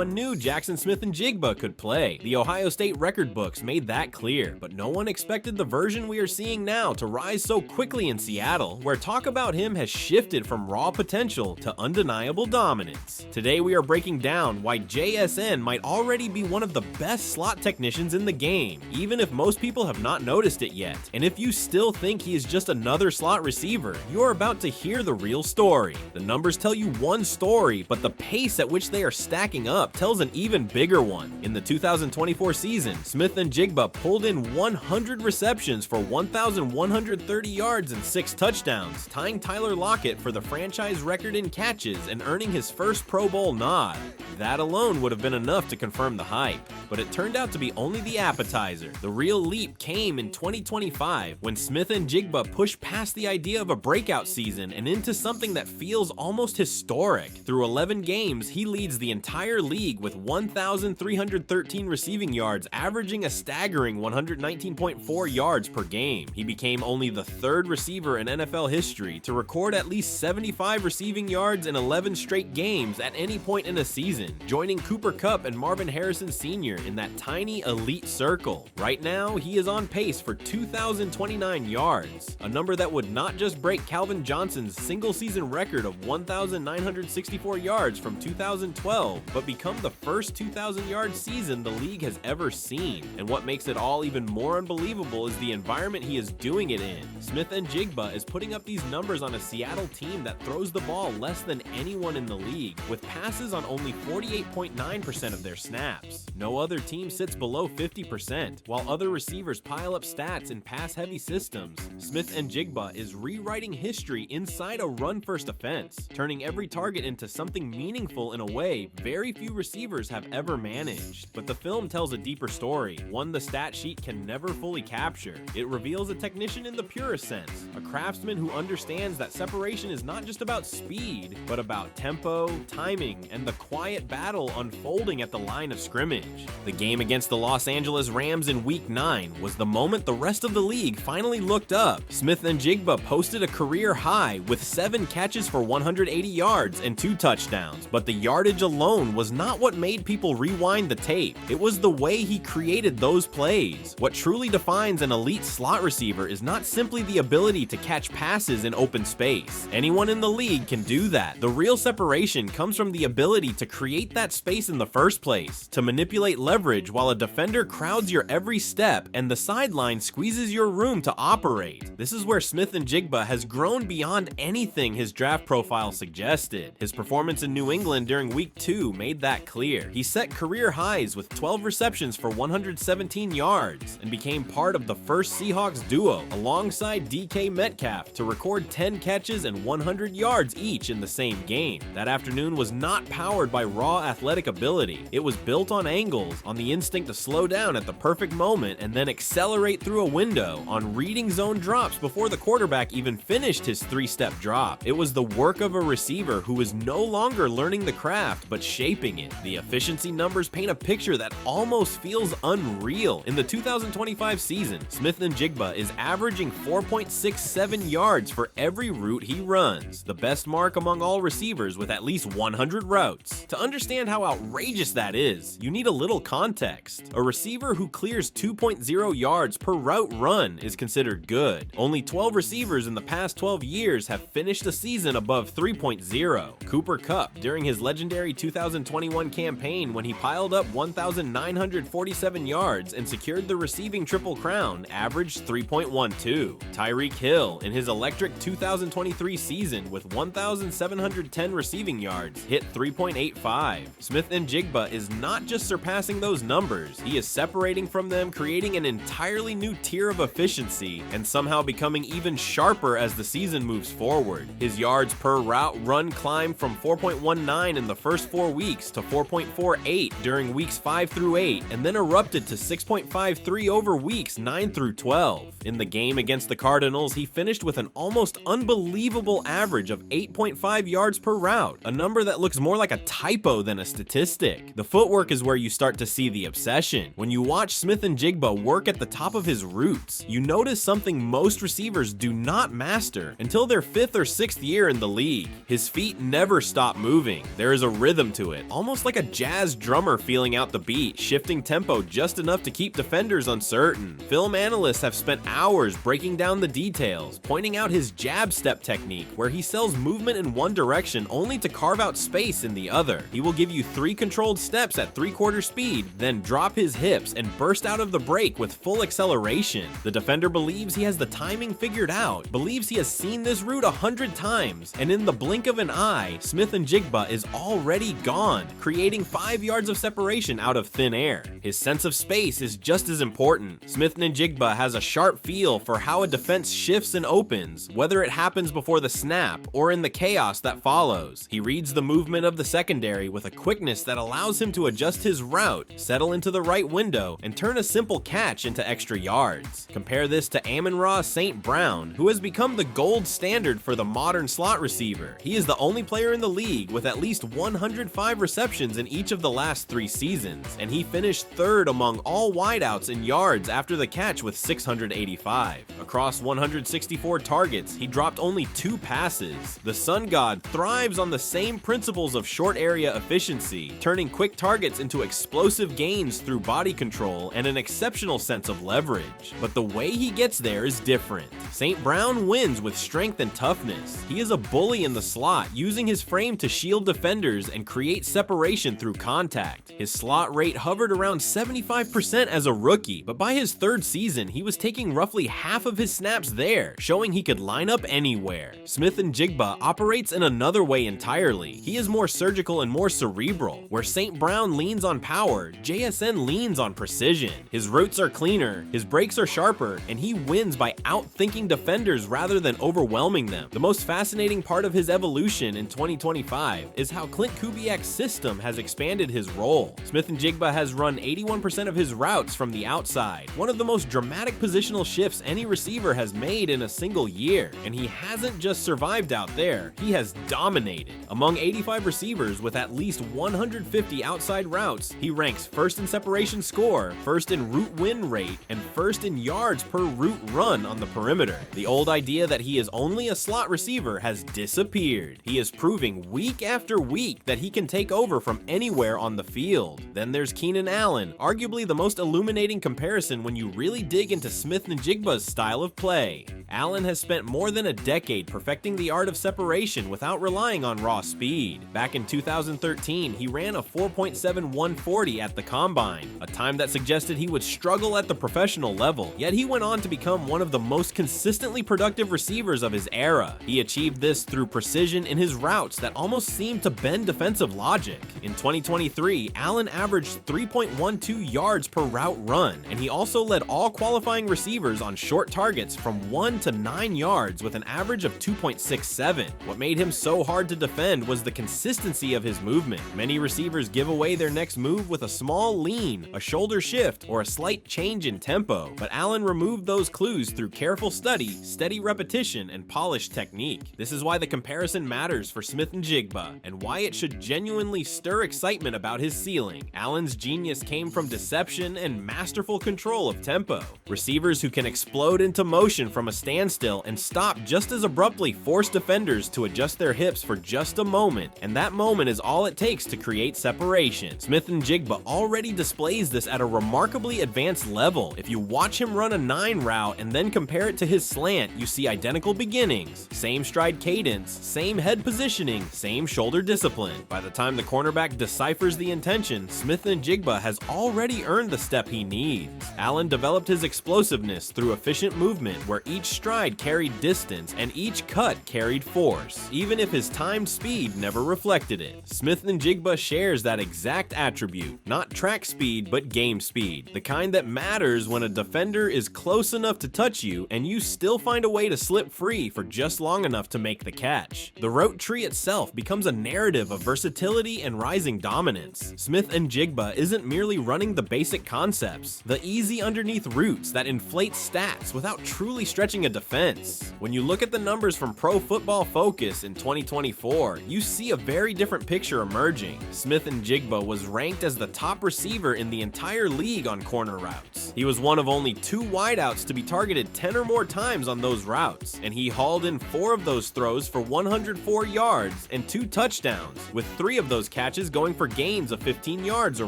Everyone knew Jaxon Smith-Njigba could play. The Ohio State record books made that clear, but no one expected the version we are seeing now to rise so quickly in Seattle, where talk about him has shifted from raw potential to undeniable dominance. Today we are breaking down why JSN might already be one of the best slot technicians in the game, even if most people have not noticed it yet. And if you still think he is just another slot receiver, you are about to hear the real story. The numbers tell you one story, but the pace at which they are stacking up tells an even bigger one. In the 2024 season, Smith-Njigba pulled in 100 receptions for 1,130 yards and 6 touchdowns, tying Tyler Lockett for the franchise record in catches and earning his first Pro Bowl nod. That alone would have been enough to confirm the hype, but it turned out to be only the appetizer. The real leap came in 2025 when Smith-Njigba pushed past the idea of a breakout season and into something that feels almost historic. Through 11 games, he leads the entire league with 1,313 receiving yards, averaging a staggering 119.4 yards per game. He became only the third receiver in NFL history to record at least 75 receiving yards in 11 straight games at any point in a season, joining Cooper Kupp and Marvin Harrison Sr. in that tiny elite circle. Right now, he is on pace for 2,029 yards, a number that would not just break Calvin Johnson's single-season record of 1,964 yards from 2012, but become the first 2,000-yard season the league has ever seen. And what makes it all even more unbelievable is the environment he is doing it in. Smith-Njigba is putting up these numbers on a Seattle team that throws the ball less than anyone in the league, with passes on only 48.9% of their snaps. No other team sits below 50%, while other receivers pile up stats in pass-heavy systems. Smith-Njigba is rewriting history inside a run-first offense, turning every target into something meaningful in a way very few receivers have ever managed. But the film tells a deeper story, one the stat sheet can never fully capture. It reveals a technician in the purest sense, a craftsman who understands that separation is not just about speed, but about tempo, timing, and the quiet battle unfolding at the line of scrimmage. The game against the Los Angeles Rams in Week 9 was the moment the rest of the league finally looked up. Smith-Njigba posted a career high with 7 catches for 180 yards and 2 touchdowns, but the yardage alone was not what made people rewind the tape. It was the way he created those plays. What truly defines an elite slot receiver is not simply the ability to catch passes in open space. Anyone in the league can do that. The real separation comes from the ability to create that space in the first place, to manipulate leverage while a defender crowds your every step and the sideline squeezes your room to operate. This is where Smith-Njigba has grown beyond anything his draft profile suggested. His performance in New England during Week 2 made that clear. He set career highs with 12 receptions for 117 yards and became part of the first Seahawks duo alongside DK Metcalf to record 10 catches and 100 yards each in the same game. That afternoon was not powered by raw athletic ability. It was built on angles, on the instinct to slow down at the perfect moment and then accelerate through a window, on reading zone drops before the quarterback even finished his 3-step drop. It was the work of a receiver who is no longer learning the craft but shaping it. The efficiency numbers paint a picture that almost feels unreal. In the 2025 season, Smith-Njigba is averaging 4.67 yards for every route he runs, the best mark among all receivers with at least 100 routes. To understand how outrageous that is, you need a little context. A receiver who clears 2.0 yards per route run is considered good. Only 12 receivers in the past 12 years have finished a season above 3.0. Cooper Kupp, during his legendary 2021 campaign when he piled up 1,947 yards and secured the receiving triple crown, averaged 3.12. Tyreek Hill, in his electric 2023 season with 1,710 receiving yards, hit 3.85. Smith-Njigba is not just surpassing those numbers, he is separating from them, creating an entirely new tier of efficiency, and somehow becoming even sharper as the season moves forward. His yards per route run climbed from 4.19 in the first 4 weeks to 4.48 during weeks 5 through 8, and then erupted to 6.53 over weeks 9 through 12. In the game against the Cardinals, he finished with an almost unbelievable average of 8.5 yards per route, a number that looks more like a typo than a statistic. The footwork is where you start to see the obsession. When you watch Smith-Njigba work at the top of his roots, you notice something most receivers do not master until their 5th or 6th year in the league. His feet never stop moving. There is a rhythm to it, almost like a jazz drummer feeling out the beat, shifting tempo just enough to keep defenders uncertain. Film analysts have spent hours breaking down the details, pointing out his jab step technique, where he sells movement in one direction only to carve out space in the other. He will give you 3 controlled steps at 3/4 speed, then drop his hips and burst out of the break with full acceleration. The defender believes he has the timing figured out, believes he has seen this route 100 times, and in the blink of an eye, Smith-Njigba is already gone, creating 5 yards of separation out of thin air. His sense of space is just as important. Smith-Njigba has a sharp feel for how a defense shifts and opens, whether it happens before the snap or in the chaos that follows. He reads the movement of the secondary with a quickness that allows him to adjust his route, settle into the right window, and turn a simple catch into extra yards. Compare this to Amon-Ra St. Brown, who has become the gold standard for the modern slot receiver. He is the only player in the league with at least 105 receptions in each of the last 3 seasons, and he finished 3rd among all wideouts in yards after the catch with 685. Across 164 targets, he dropped only 2 passes. The Sun God thrives on the same principles of short area efficiency, turning quick targets into explosive gains through body control and an exceptional sense of leverage. But the way he gets there is different. St. Brown wins with strength and toughness. He is a bully in the slot, using his frame to shield defenders and create separation through contact. His slot rate hovered around 75% as a rookie, but by his 3rd season, he was taking roughly half of his snaps there, showing he could line up anywhere. Smith-Njigba operates in another way entirely. He is more surgical and more cerebral. Where St. Brown leans on power, JSN leans on precision. His routes are cleaner, his breaks are sharper, and he wins by outthinking defenders rather than overwhelming them. The most fascinating part of his evolution in 2025 is how Clint Kubiak's system has expanded his role. Smith-Njigba has run 81% of his routes from the outside, one of the most dramatic positional shifts any receiver has made in a single year, and he hasn't just survived out there, he has dominated. Among 85 receivers with at least 150 outside routes, he ranks 1st in separation score, 1st in route win rate, and 1st in yards per route run on the perimeter. The old idea that he is only a slot receiver has disappeared. He is proving week after week that he can take over from anywhere on the field. Then there's Keenan Allen, arguably the most illuminating comparison when you really dig into Smith-Njigba's style of play. Allen has spent more than a decade perfecting the art of separation without relying on raw speed. Back in 2013, he ran a 4.71 40 at the combine, a time that suggested he would struggle at the professional level, yet he went on to become one of the most consistently productive receivers of his era. He achieved this through precision in his routes that almost seemed to bend defensive logic. In 2023, Allen averaged 3.12 yards per route run, and he also led all qualifying receivers on short targets from 1 to 9 yards with an average of 2.67. What made him so hard to defend was the consistency of his movement. Many receivers give away their next move with a small lean, a shoulder shift, or a slight change in tempo, but Allen removed those clues through careful study, steady repetition, and polished technique. This is why the comparison matters for Smith-Njigba, and why it should genuinely stir excitement about his ceiling. Allen's genius came from deception and masterful control of tempo. Receivers who can explode into motion from a standstill and stop just as abruptly force defenders to adjust their hips for just a moment, and that moment is all it takes to create separation. Smith-Njigba already displays this at a remarkably advanced level. If you watch him run a 9 route and then compare it to his slant, you see identical beginnings, same stride cadence, same head positioning, same shoulder discipline. By the time the cornerback deciphers the intention, Smith-Njigba has already earned the step he needs. Allen developed his explosiveness through efficient movement where each stride carried distance and each cut carried force, even if his timed speed never reflected it. Smith-Njigba shares that exact attribute, not track speed but game speed, the kind that matters when a defender is close enough to touch you and you still find a way to slip free for just long enough to make the catch. The route tree itself becomes a narrative of versatility and rising dominance. Smith-Njigba isn't merely running the basic concepts, the easy underneath routes that inflate stats without truly stretching a defense. When you look at the numbers from Pro Football Focus in 2024, you see a very different picture emerging. Smith-Njigba was ranked as the top receiver in the entire league on corner routes. He was one of only 2 wideouts to be targeted 10 or more times on those routes, and he hauled in 4 of those throws for 104 yards and 2 touchdowns, with 3 of those catches going for gains of 15 yards or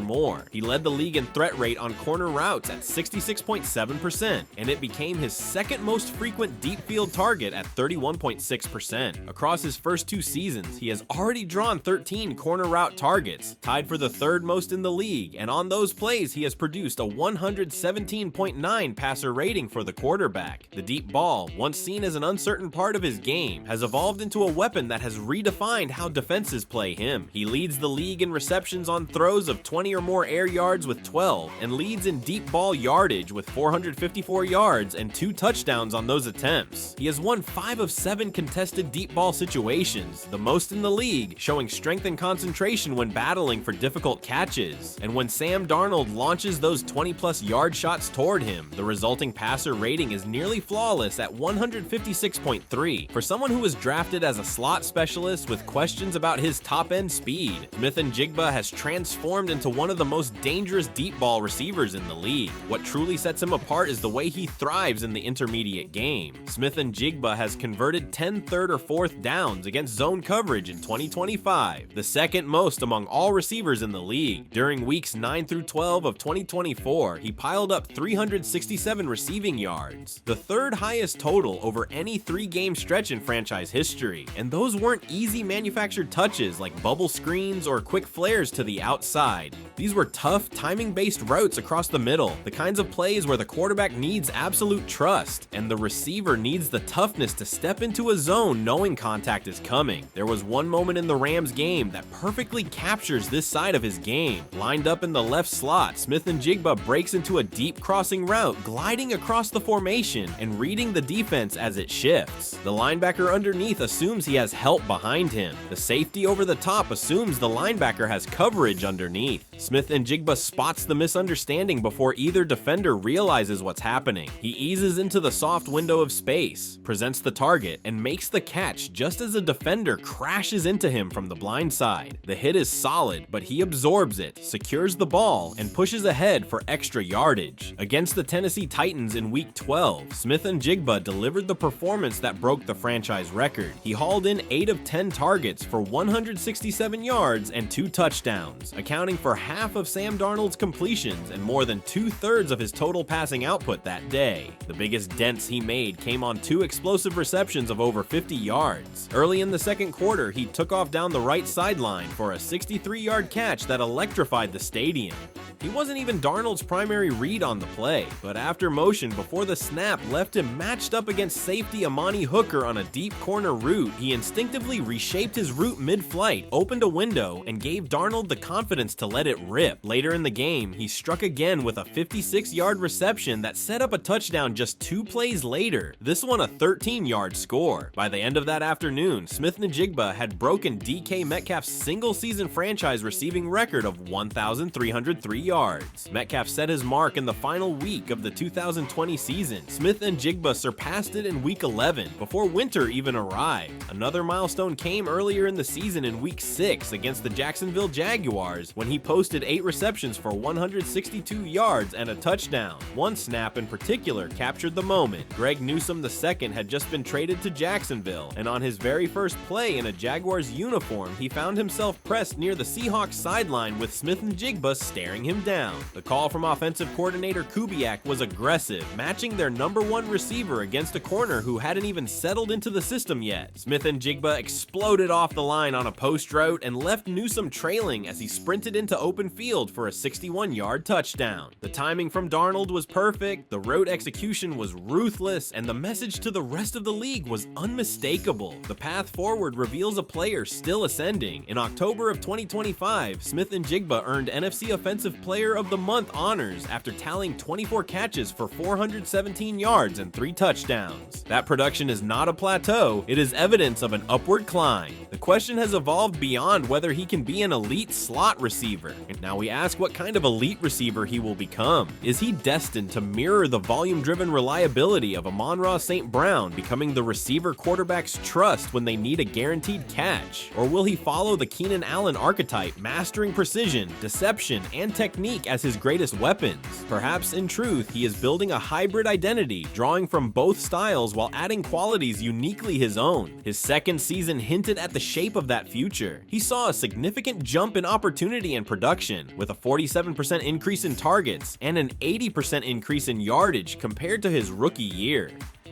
more. He led the league in threat rate on corner routes at 66.7%, and it became his second most frequent deep field target at 31.6%. Across his first 2 seasons, he has already drawn 13 corner route targets, tied for the 3rd most in the league, and on those plays he has produced a 117.9 passer rating for the quarterback. The deep ball, once seen as an uncertain part of his game, has evolved into a weapon that has redefined how defenses play him. He leads the league in receptions on throws of 20 or more air yards with 12, and leads in deep ball yardage with 454 yards and 2 touchdowns on those attempts. He has won 5 of 7 contested deep ball situations, the most in the league, showing strength and concentration when battling for difficult catches. And when Sam Darnold launches those 20-plus yard shots toward him, the resulting passer rating is nearly flawless at 156.3. For someone who was drafted as a slot specialist with questions about his top-end speed, Smith-Njigba has transformed into one of the most dangerous deep ball receivers in the league. What truly sets him apart is the way he thrives in the intermediate game. Smith-Njigba has converted 10 third or fourth downs against zone coverage in 2025, the second most among all receivers in the league. During weeks 9 through 12 of 2024, he piled up 367 receiving yards, the 3rd highest total over any 3-game stretch in franchise history. And those weren't easy manufactured touches like bubble screens or quick flares to the outside. These were tough, timing-based routes across the middle, the kinds of plays where the quarterback needs absolute trust, and the receiver needs the toughness to step into a zone knowing contact is coming. There was one moment in the Rams game that perfectly captures this side of his game. Lined up in the left slot, Smith-Njigba breaks into a deep crossing route, gliding across the formation and reading the defense as it shifts. The linebacker underneath assumes he has help behind him. The safety over the top assumes the linebacker has coverage underneath. Smith-Njigba spots the misunderstanding before either defender realizes what's happening. He eases into the soft window of space, presents the target, and makes the catch just as a defender crashes into him from the blind side. The hit is solid, but he absorbs it, secures the ball, and pushes ahead for extra yardage. Against the Tennessee Titans in Week 12, Smith-Njigba delivered the performance that broke the franchise record. He hauled in 8 of 10 targets for 167 yards and 2 touchdowns, accounting for half of Sam Darnold's completions and more than 2/3 of his total passing output that day. The biggest dents he made came on 2 explosive receptions of over 50 yards. Early in the second quarter, he took off down the right sideline for a 63-yard catch that electrified the stadium. He wasn't even Darnold's primary read on the play, but after motion before the snap left him matched up against safety Amani Hooker on a deep corner route, he instinctively reshaped his route mid-flight, opened a window, and gave Darnold the confidence to let it rip. Later in the game, he struck again with a 56-yard reception that set up a touchdown just 2 plays later, this one a 13-yard score. By the end of that afternoon, Smith-Njigba had broken DK Metcalf's single-season franchise receiving record of 1,303 yards. Metcalf set his mark in the final week of the 2020 season. Smith-Njigba surpassed it in Week 11, before winter even arrived. Another milestone came earlier in the season in Week 6 against the Jacksonville Jaguars, when he posted 8 receptions for 162 yards and a touchdown. One snap in particular captured the moment. Greg Newsome II had just been traded to Jacksonville, and on his very first play in a Jaguars uniform, he found himself pressed near the Seahawks sideline with Smith-Njigba staring him down. The call from offensive coordinator Kubiak was aggressive, matching their #1 receiver against a corner who hadn't even settled into the system yet. Smith-Njigba exploded off the line on a post route and left Newsome trailing as he sprinted into open field for a 61-yard touchdown. The timing from Darnold was perfect, the route execution was ruthless, and the message to the rest of the league was unmistakable. The path forward reveals a player still ascending. In October of 2025, Smith-Njigba earned NFC Offensive Player of the Month honors after tallying 24 catches for 417 yards and 3 touchdowns. That production is not a plateau, it is evidence of an upward climb. The question has evolved beyond whether he can be an elite slot receiver. And now we ask what kind of elite receiver he will become. Is he destined to mirror the volume-driven reliability of Amon-Ra St. Brown, becoming the receiver quarterback's trust when they need a guaranteed catch? Or will he follow the Keenan Allen archetype, mastering precision, deception, and technique as his greatest weapons? Perhaps, in truth, he is building a hybrid identity, drawing from both styles while adding qualities uniquely his own. His second season hinted at the shape of that future. He saw a significant jump in opportunity and production, with a 47% increase in targets and an 80% increase in yardage compared to his rookie year.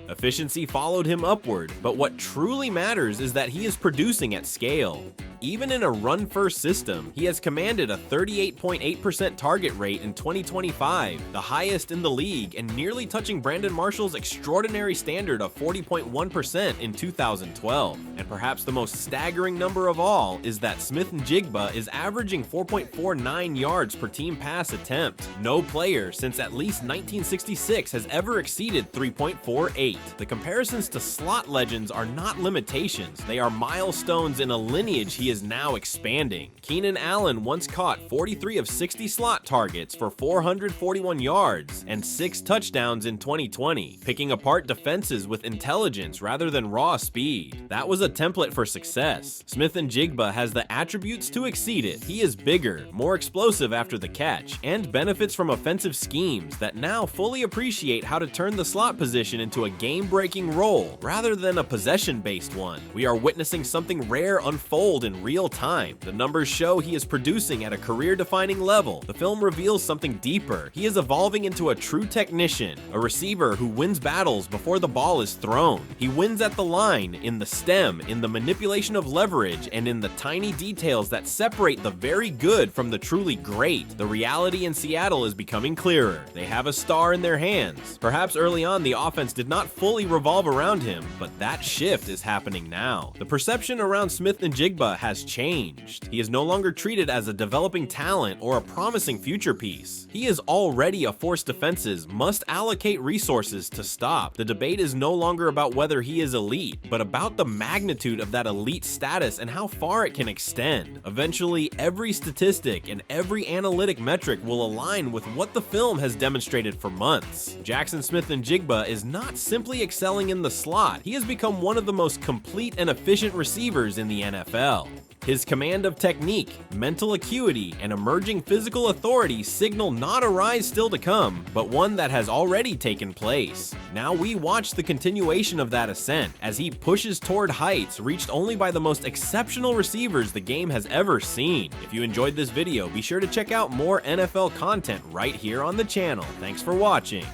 Efficiency followed him upward, but what truly matters is that he is producing at scale. Even in a run-first system, he has commanded a 38.8% target rate in 2025, the highest in the league, and nearly touching Brandon Marshall's extraordinary standard of 40.1% in 2012. And perhaps the most staggering number of all is that Smith-Njigba is averaging 4.49 yards per team pass attempt. No player since at least 1966 has ever exceeded 3.48. The comparisons to slot legends are not limitations, they are milestones in a lineage he is now expanding. Keenan Allen once caught 43 of 60 slot targets for 441 yards and 6 touchdowns in 2020, picking apart defenses with intelligence rather than raw speed. That was a template for success. Smith-Njigba has the attributes to exceed it. He is bigger, more explosive after the catch, and benefits from offensive schemes that now fully appreciate how to turn the slot position into a game-breaking role rather than a possession-based one. We are witnessing something rare unfold in real time. The numbers show he is producing at a career-defining level. The film reveals something deeper. He is evolving into a true technician, a receiver who wins battles before the ball is thrown. He wins at the line, in the stem, in the manipulation of leverage, and in the tiny details that separate the very good from the truly great. The reality in Seattle is becoming clearer. They have a star in their hands. Perhaps early on the offense did not fully revolve around him, but that shift is happening now. The perception around Smith-Njigba has changed. He is no longer treated as a developing talent or a promising future piece. He is already a force defenses must allocate resources to stop. The debate is no longer about whether he is elite, but about the magnitude of that elite status and how far it can extend. Eventually, every statistic and every analytic metric will align with what the film has demonstrated for months. Jaxon Smith-Njigba is not simply excelling in the slot, he has become one of the most complete and efficient receivers in the NFL. His command of technique, mental acuity, and emerging physical authority signal not a rise still to come, but one that has already taken place. Now we watch the continuation of that ascent as he pushes toward heights reached only by the most exceptional receivers the game has ever seen. If you enjoyed this video, be sure to check out more NFL content right here on the channel. Thanks for watching.